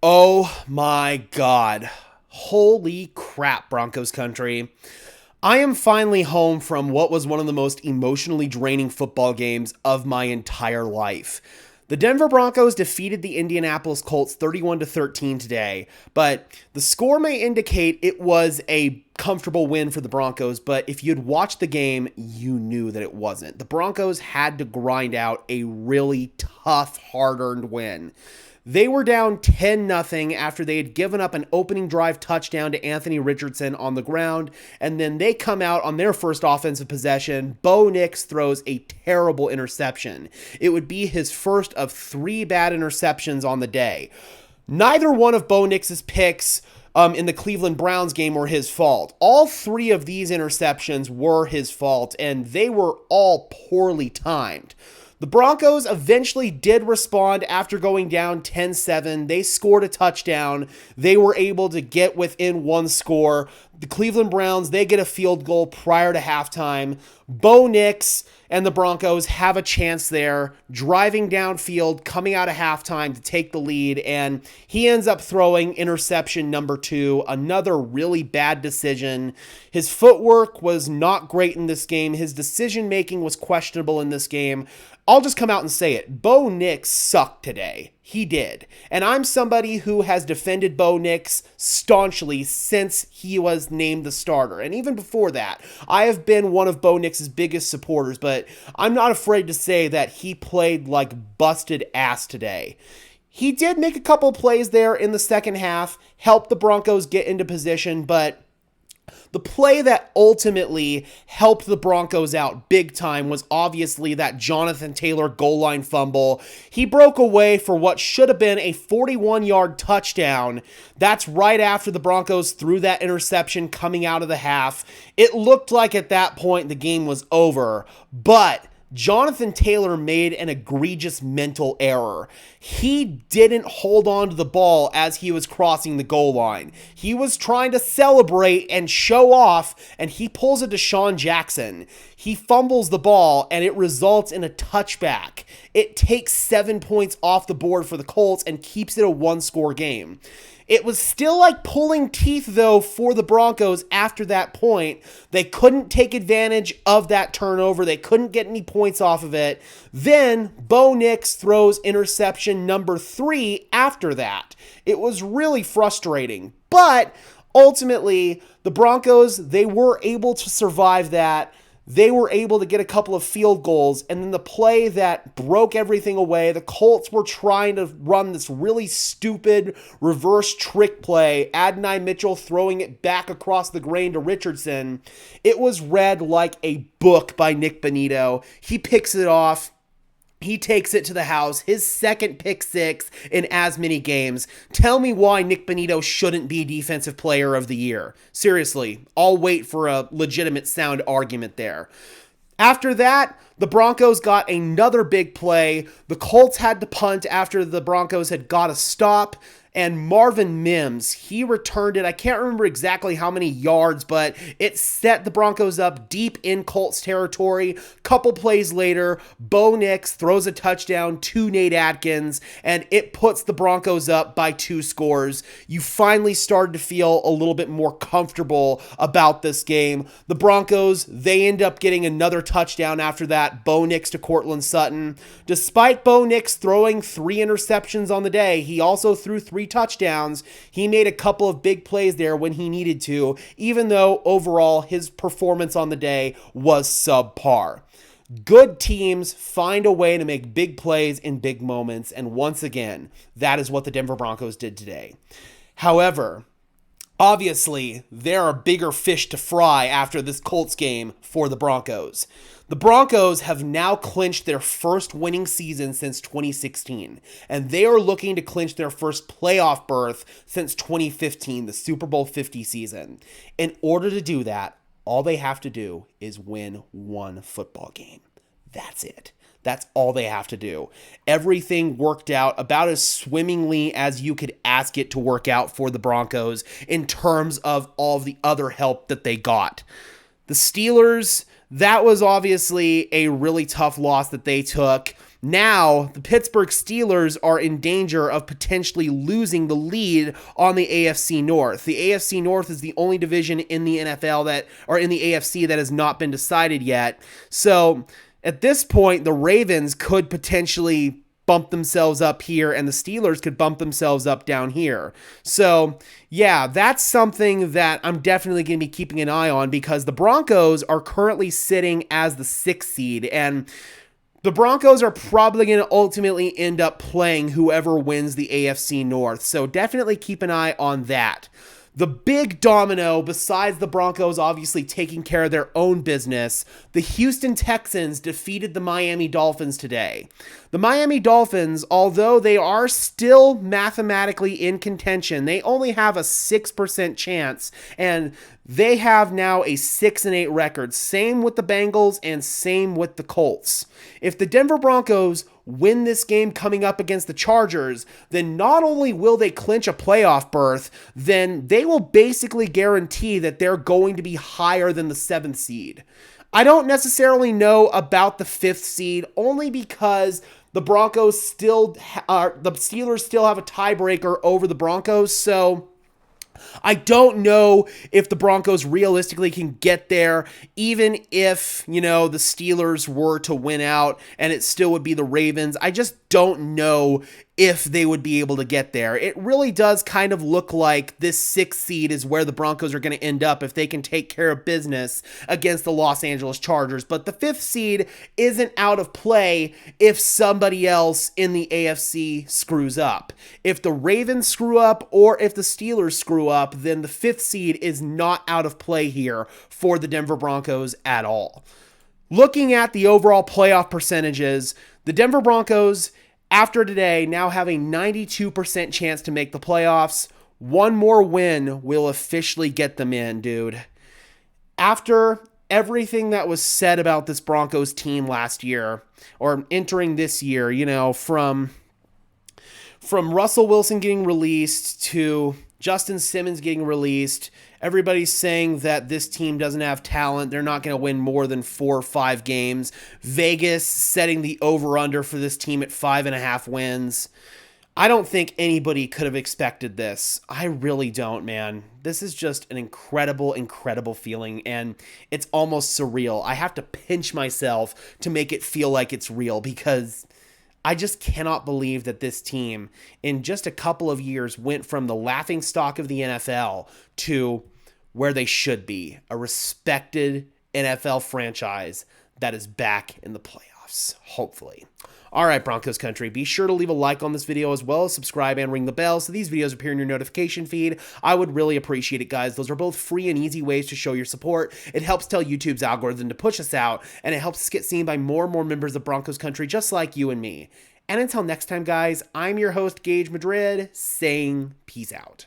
Oh my God. Holy crap, Broncos country. I am finally home from what was one of the most emotionally draining football games of my entire life. The Denver Broncos defeated the Indianapolis Colts 31-13 today, but the score may indicate it was a comfortable win for the Broncos, but if you'd watched the game, you knew that it wasn't. The Broncos had to grind out a really tough, hard-earned win. They were down 10-0 after they had given up an opening drive touchdown to Anthony Richardson on the ground, and then they come out on their first offensive possession. Bo Nix throws a terrible interception. It would be his first of 3 bad interceptions on the day. Neither one of Bo Nix's picks in the Cleveland Browns game were his fault. All 3 of these interceptions were his fault, and they were all poorly timed. The Broncos eventually did respond after going down 10-7. They scored a touchdown. They were able to get within 1 score. The Cleveland Browns, they get a field goal prior to halftime. Bo Nix and the Broncos have a chance there, driving downfield, coming out of halftime to take the lead, and he ends up throwing interception number 2, another really bad decision. His footwork was not great in this game. His decision-making was questionable in this game. I'll just come out and say it. Bo Nix sucked today. He did. And I'm somebody who has defended Bo Nix staunchly since he was named the starter. And even before that, I have been one of Bo Nix's biggest supporters, but I'm not afraid to say that he played like busted ass today. He did make a couple plays there in the second half, helped the Broncos get into position, but the play that ultimately helped the Broncos out big time was obviously that Jonathan Taylor goal line fumble. He broke away for what should have been a 41-yard touchdown. That's right after the Broncos threw that interception coming out of the half. It looked like at that point the game was over, but Jonathan Taylor made an egregious mental error. He didn't hold on to the ball as he was crossing the goal line. He was trying to celebrate and show off, and he pulls a Deshaun Jackson. He fumbles the ball, and it results in a touchback. It takes 7 points off the board for the Colts and keeps it a 1-score game. It was still like pulling teeth, though, for the Broncos after that point. They couldn't take advantage of that turnover. They couldn't get any points off of it. Then Bo Nix throws interception number 3 after that. It was really frustrating. But ultimately, the Broncos, they were able to survive that. They were able to get a couple of field goals, and then the play that broke everything away, the Colts were trying to run this really stupid reverse trick play, Adonai Mitchell throwing it back across the grain to Richardson. It was read like a book by Nick Bonito. He picks it off. He takes it to the house, his second pick 6 in as many games. Tell me why Nick Bonito shouldn't be Defensive Player of the Year. Seriously, I'll wait for a legitimate sound argument there. After that, the Broncos got another big play. The Colts had to punt after the Broncos had got a stop. And Marvin Mims, he returned it. I can't remember exactly how many yards, but it set the Broncos up deep in Colts territory. Couple plays later, Bo Nix throws a touchdown to Nate Atkins, and it puts the Broncos up by 2 scores. You finally started to feel a little bit more comfortable about this game. The Broncos, they end up getting another touchdown after that. Bo Nix to Courtland Sutton. Despite Bo Nix throwing 3 interceptions on the day, he also threw 3 touchdowns. He made a couple of big plays there when he needed to, even though overall his performance on the day was subpar. Good teams find a way to make big plays in big moments, and once again, that is what the Denver Broncos did today. However, obviously, there are bigger fish to fry after this Colts game for the Broncos. The Broncos have now clinched their first winning season since 2016, and they are looking to clinch their first playoff berth since 2015, the Super Bowl 50 season. In order to do that, all they have to do is win 1 football game. That's it. That's all they have to do. Everything worked out about as swimmingly as you could ask it to work out for the Broncos in terms of all of the other help that they got. The Steelers, that was obviously a really tough loss that they took. Now, the Pittsburgh Steelers are in danger of potentially losing the lead on the AFC North. The AFC North is the only division in the NFL or in the AFC that has not been decided yet. So, at this point, the Ravens could potentially bump themselves up here and the Steelers could bump themselves up down here. So, yeah, that's something that I'm definitely going to be keeping an eye on because the Broncos are currently sitting as the 6th seed, and the Broncos are probably going to ultimately end up playing whoever wins the AFC North. So, definitely keep an eye on that. The big domino, besides the Broncos obviously taking care of their own business, the Houston Texans defeated the Miami Dolphins today. The Miami Dolphins, although they are still mathematically in contention, they only have a 6% chance, and they have now a 6-8 record. Same with the Bengals and same with the Colts. If the Denver Broncos win this game coming up against the Chargers, then not only will they clinch a playoff berth, then they will basically guarantee that they're going to be higher than the 7th seed. I don't necessarily know about the 5th seed, only because the Steelers still have a tiebreaker over the Broncos, so I don't know if the Broncos realistically can get there, even if, the Steelers were to win out and it still would be the Ravens. I just don't know if they would be able to get there. It really does kind of look like this 6th seed is where the Broncos are going to end up if they can take care of business against the Los Angeles Chargers. But the 5th seed isn't out of play if somebody else in the AFC screws up. If the Ravens screw up or if the Steelers screw up, then the 5th seed is not out of play here for the Denver Broncos at all. Looking at the overall playoff percentages, the Denver Broncos, after today, now have a 92% chance to make the playoffs. One more win will officially get them in, dude. After everything that was said about this Broncos team last year, or entering this year, from Russell Wilson getting released to Justin Simmons getting released, everybody's saying that this team doesn't have talent. They're not going to win more than 4 or 5 games. Vegas setting the over-under for this team at 5.5 wins. I don't think anybody could have expected this. I really don't, man. This is just an incredible, incredible feeling, and it's almost surreal. I have to pinch myself to make it feel like it's real because I just cannot believe that this team, in just a couple of years, went from the laughingstock of the NFL to where they should be, a respected NFL franchise that is back in the playoffs, hopefully. All right, Broncos country, be sure to leave a like on this video as well as subscribe and ring the bell so these videos appear in your notification feed. I would really appreciate it, guys. Those are both free and easy ways to show your support. It helps tell YouTube's algorithm to push us out, and it helps us get seen by more and more members of Broncos country just like you and me. And until next time, guys, I'm your host, Gage Madrid, saying peace out.